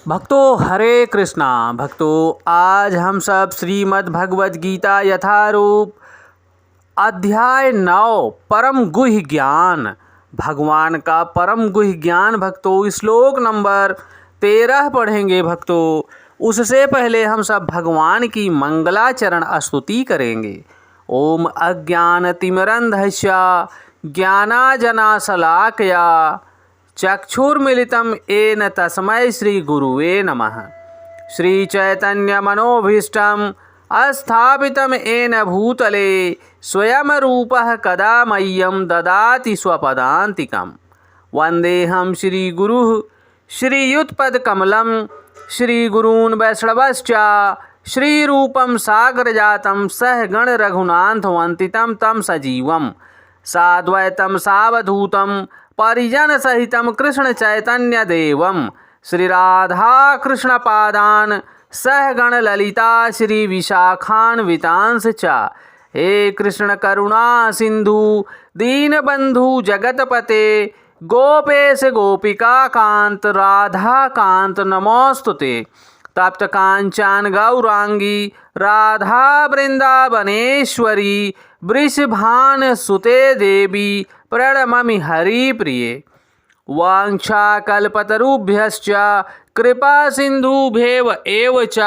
भक्तों हरे कृष्णा। भक्तों आज हम सब श्रीमद् भगवद गीता यथारूप अध्याय 9 परम गुह्य ज्ञान, भगवान का परम गुह्य ज्ञान भक्तों श्लोक नंबर 13 पढ़ेंगे। भक्तों उससे पहले हम सब भगवान की मंगलाचरण स्तुति करेंगे। ओम अज्ञानतिमिरन्धस्य ज्ञानांजनशलाकया चक्षुर्मिलितं येन तस्मै श्रीगुरुवे नमः। श्रीचैतन्यमनोभीष्टं स्थापितं येन भूतले स्वयं रूपः कदा मह्यं ददाति स्वपदान्तिकं। वन्देऽहं श्रीगुरुः श्रीयुतपदकमलं श्रीगुरून् वैष्णवश्च श्रीरूपं सागरजातं सहगण रघुनाथवन्दितं तं सजीवं साद्वैतं सावधूतं परिजन सहितं कृष्ण चैतन्य देवं श्रीराधा कृष्ण पादान सहगण ललिता श्री विशाखान्वितांश च। हे कृष्ण करुणा सिंधु दीनबंधु जगतपते गोपेश गोपिका कांत राधा कांत नमोस्तुते। तप्त कांचन गौरांगी राधा वृंदावनेश्वरी वृषभान सुते देवी प्रणमामि हरिप्रिये। वाञ्छाकल्पतरुभ्यश्च कृपा सिन्धुभ्येव एव च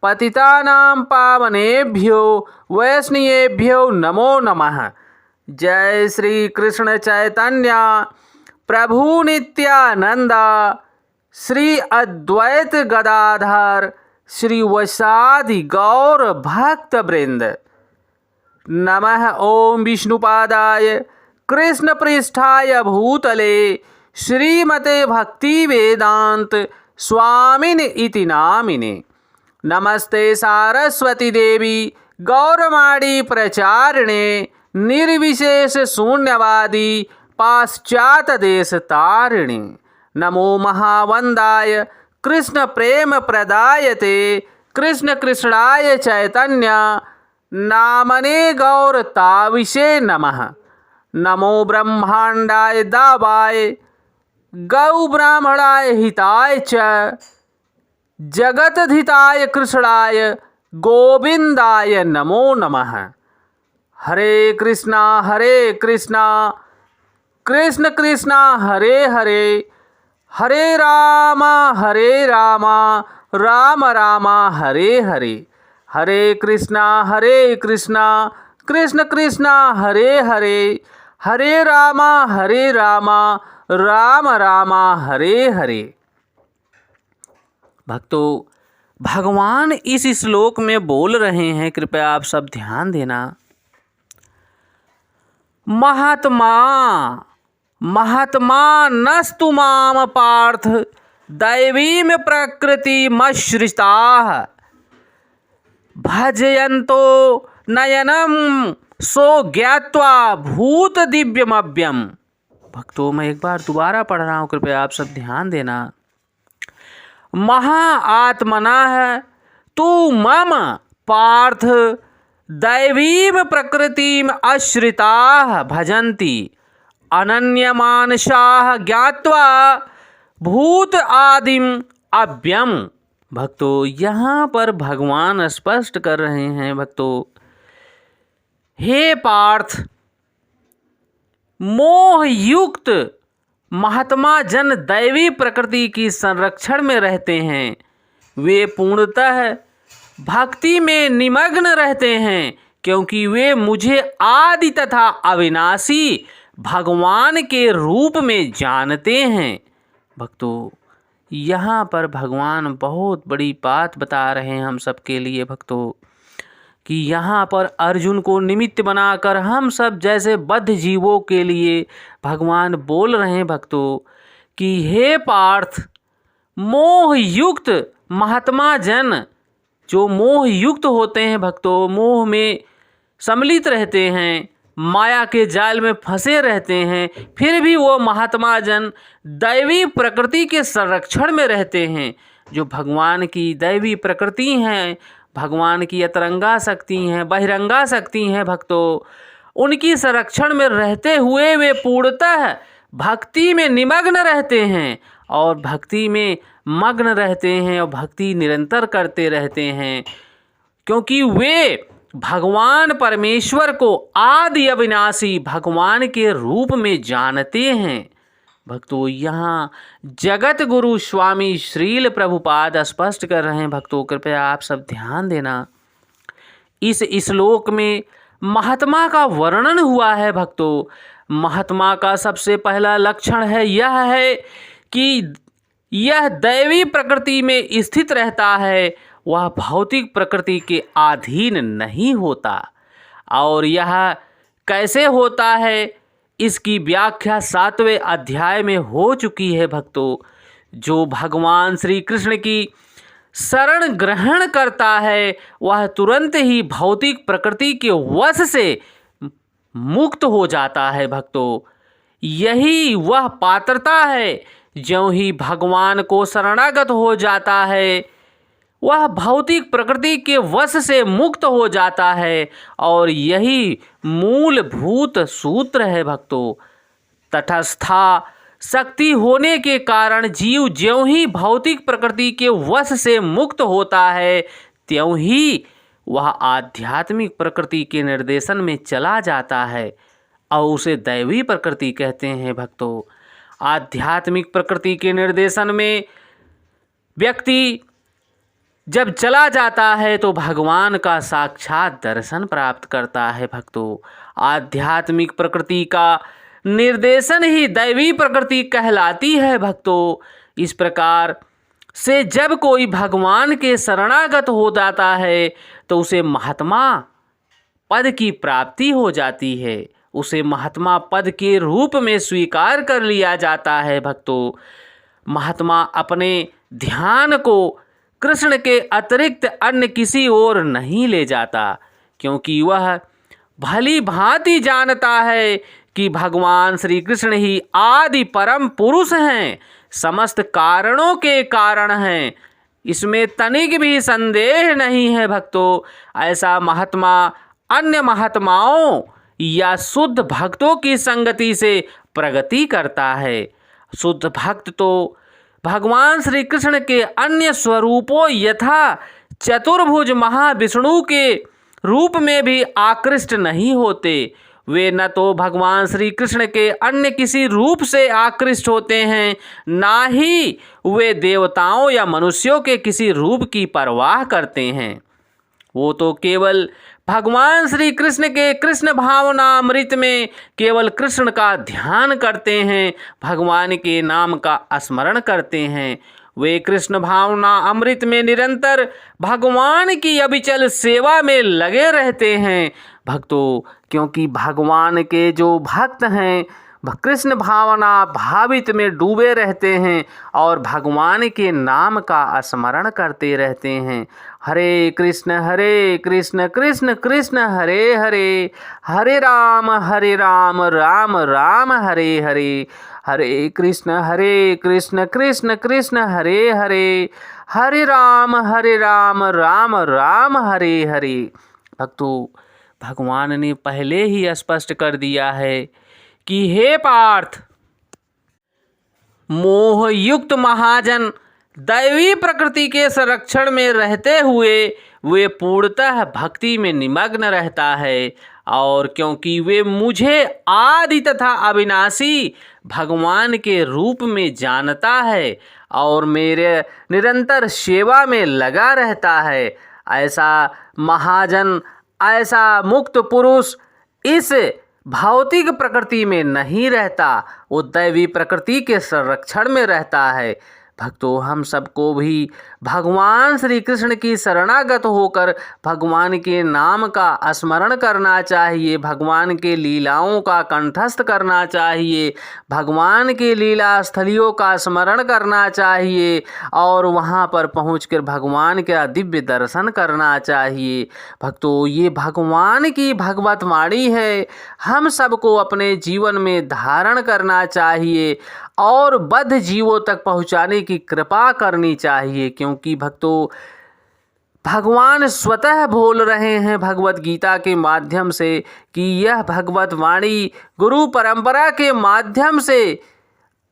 पतितानां पावनेभ्यो वैष्णवेभ्यो नमो नमः। जय श्री कृष्ण चैतन्य प्रभु नित्यानंद श्री अद्वैत गदाधर श्री वैसादि गौर भक्त वृंद। नमः ओम विष्णुपादाय कृष्ण पृष्ठाय भूतले श्रीमते भक्ति वेदांत स्वामिने इति नामिने। नमस्ते सारस्वती देवी गौरवाणी प्रचारिणे निर्विशेष शून्यवादी पाश्चात देश तारिणे। नमो महावंदाय कृष्ण प्रेम प्रदायते कृष्ण कृष्णाय चैतन्य नामने गौरताविषे नमः। नमो ब्रह्मांडाय दावाय गौ ब्राह्मणाय हिताय च जगतधिताय कृष्णाय गोविंदाय नमो नमः। हरे कृष्णा कृष्ण कृष्णा हरे हरे, हरे राम राम राम हरे हरे। हरे कृष्णा कृष्ण कृष्णा हरे हरे, हरे राम राम राम हरे हरे। भक्तों भगवान इस श्लोक में बोल रहे हैं, कृपया आप सब ध्यान देना। महात्मा नस्तु माम पार्थ दैवीम प्रकृतिमश्रिताः भजयन्तो नयनम सो ज्ञात्वा भूत दिव्यमव्यम। भक्तों मैं एक बार दोबारा पढ़ रहा हूँ, कृपया आप सब ध्यान देना। महाआत्मना तु मम पार्थ दैवीम प्रकृतिम आश्रिताः भजन्ति अनन्यमानसाः ज्ञात्वा भूत आदिम अव्यम। भक्तों यहाँ पर भगवान स्पष्ट कर रहे हैं, भक्तों हे पार्थ, मोह युक्त महात्मा जन दैवी प्रकृति की संरक्षण में रहते हैं। वे पूर्णतः भक्ति में निमग्न रहते हैं, क्योंकि वे मुझे आदि तथा अविनाशी भगवान के रूप में जानते हैं। भक्तों यहाँ पर भगवान बहुत बड़ी बात बता रहे हैं हम सबके लिए। भक्तों कि यहाँ पर अर्जुन को निमित्त बनाकर हम सब जैसे बद्ध जीवों के लिए भगवान बोल रहे हैं। भक्तों कि हे पार्थ, मोह युक्त महात्मा जन जो मोह युक्त होते हैं, भक्तों मोह में सम्मिलित रहते हैं, माया के जाल में फंसे रहते हैं, फिर भी वो महात्मा जन दैवी प्रकृति के संरक्षण में रहते हैं। जो भगवान की दैवी प्रकृति हैं, भगवान की अतरंगा शक्ति हैं, बहिरंगा शक्ति हैं, भक्तों उनकी संरक्षण में रहते हुए वे पूर्णतः भक्ति में निमग्न रहते हैं और भक्ति में मग्न रहते हैं और भक्ति निरंतर करते रहते हैं, क्योंकि वे भगवान परमेश्वर को आदि अविनाशी भगवान के रूप में जानते हैं। भक्तों, यहाँ जगत गुरु स्वामी श्रील प्रभुपाद स्पष्ट कर रहे हैं। भक्तों, कृपया आप सब ध्यान देना। इस श्लोक में महात्मा का वर्णन हुआ है। भक्तों, महात्मा का सबसे पहला लक्षण यह है कि यह दैवी प्रकृति में स्थित रहता है, वह भौतिक प्रकृति के अधीन नहीं होता। और यह कैसे होता है, इसकी व्याख्या 7वें अध्याय में हो चुकी है। भक्तों, जो भगवान श्री कृष्ण की शरण ग्रहण करता है वह तुरंत ही भौतिक प्रकृति के वश से मुक्त हो जाता है। भक्तों, यही वह पात्रता है। ज्यों ही भगवान को शरणागत हो जाता है वह भौतिक प्रकृति के वश से मुक्त हो जाता है, और यही मूलभूत सूत्र है। भक्तों, तटस्था शक्ति होने के कारण जीव ज्यों ही भौतिक प्रकृति के वश से मुक्त होता है त्यों ही वह आध्यात्मिक प्रकृति के निर्देशन में चला जाता है, और उसे दैवी प्रकृति कहते हैं। भक्तों, आध्यात्मिक प्रकृति के निर्देशन में व्यक्ति जब चला जाता है तो भगवान का साक्षात दर्शन प्राप्त करता है। भक्तों, आध्यात्मिक प्रकृति का निर्देशन ही दैवी प्रकृति कहलाती है। भक्तों, इस प्रकार से जब कोई भगवान के शरणागत हो जाता है तो उसे महात्मा पद की प्राप्ति हो जाती है, उसे महात्मा पद के रूप में स्वीकार कर लिया जाता है। भक्तों, महात्मा अपने ध्यान को कृष्ण के अतिरिक्त अन्य किसी ओर नहीं ले जाता, क्योंकि वह भली भांति जानता है कि भगवान श्री कृष्ण ही आदि परम पुरुष हैं, समस्त कारणों के कारण हैं। इसमें तनिक भी संदेह नहीं है। भक्तों, ऐसा महात्मा अन्य महात्माओं या शुद्ध भक्तों की संगति से प्रगति करता है। शुद्ध भक्त तो भगवान श्री कृष्ण के अन्य स्वरूपों यथा चतुर्भुज महाविष्णु के रूप में भी आकृष्ट नहीं होते। वे न तो भगवान श्री कृष्ण के अन्य किसी रूप से आकृष्ट होते हैं, ना ही वे देवताओं या मनुष्यों के किसी रूप की परवाह करते हैं। वो तो केवल भगवान श्री कृष्ण के कृष्ण भावनामृत में केवल कृष्ण का ध्यान करते हैं, भगवान के नाम का स्मरण करते हैं। वे कृष्ण भावना अमृत में निरंतर भगवान की अविचल सेवा में लगे रहते हैं। भक्तों, क्योंकि भगवान के जो भक्त हैं कृष्ण भावना भावित में डूबे रहते हैं और भगवान के नाम का स्मरण करते रहते हैं। हरे कृष्ण कृष्ण कृष्ण हरे हरे, हरे राम राम राम हरे हरे, हरे कृष्ण कृष्ण कृष्ण हरे हरे, हरे राम राम राम हरे हरे। भक्तों, भगवान ने पहले ही स्पष्ट कर दिया है कि हे पार्थ, मोह युक्त महाजन दैवी प्रकृति के संरक्षण में रहते हुए वे पूर्णतः भक्ति में निमग्न रहता है, और क्योंकि वे मुझे आदि तथा अविनाशी भगवान के रूप में जानता है और मेरे निरंतर सेवा में लगा रहता है, ऐसा महाजन, ऐसा मुक्त पुरुष इस भौतिक प्रकृति में नहीं रहता, वो दैवी प्रकृति के संरक्षण में रहता है। भक्तों, हम सबको भी भगवान श्री कृष्ण की शरणागत होकर भगवान के नाम का स्मरण करना चाहिए, भगवान के लीलाओं का कंठस्थ करना चाहिए, भगवान के लीला स्थलियों का स्मरण करना चाहिए और वहाँ पर पहुंचकर भगवान का दिव्य दर्शन करना चाहिए। भक्तों, ये भगवान की भगवत वाणी है, हम सबको अपने जीवन में धारण करना चाहिए और बद्ध जीवों तक पहुंचाने की कृपा करनी चाहिए, क्योंकि भक्तों, भगवान स्वतः बोल रहे हैं भगवत गीता के माध्यम से कि यह भगवत वाणी गुरु परंपरा के माध्यम से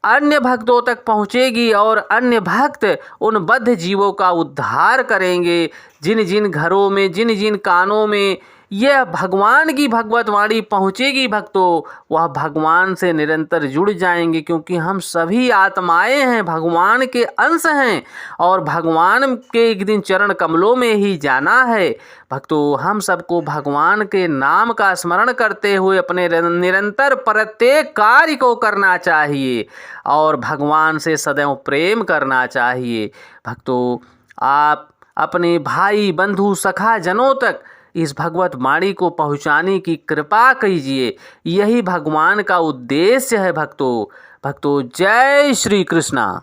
अन्य भक्तों तक पहुँचेगी और अन्य भक्त उन बद्ध जीवों का उद्धार करेंगे। जिन जिन घरों में, जिन जिन कानों में यह भगवान की भगवत वाणी पहुँचेगी भक्तों, वह भगवान से निरंतर जुड़ जाएंगे, क्योंकि हम सभी आत्माएं हैं, भगवान के अंश हैं और भगवान के एक दिन चरण कमलों में ही जाना है। भक्तों, हम सबको भगवान के नाम का स्मरण करते हुए अपने निरंतर प्रत्येक कार्य को करना चाहिए और भगवान से सदैव प्रेम करना चाहिए। भक्तों, आप अपने भाई बंधु सखा जनों तक इस भगवत वाणी को पहुँचाने की कृपा कीजिए। यही भगवान का उद्देश्य है भक्तों। जय श्री कृष्णा।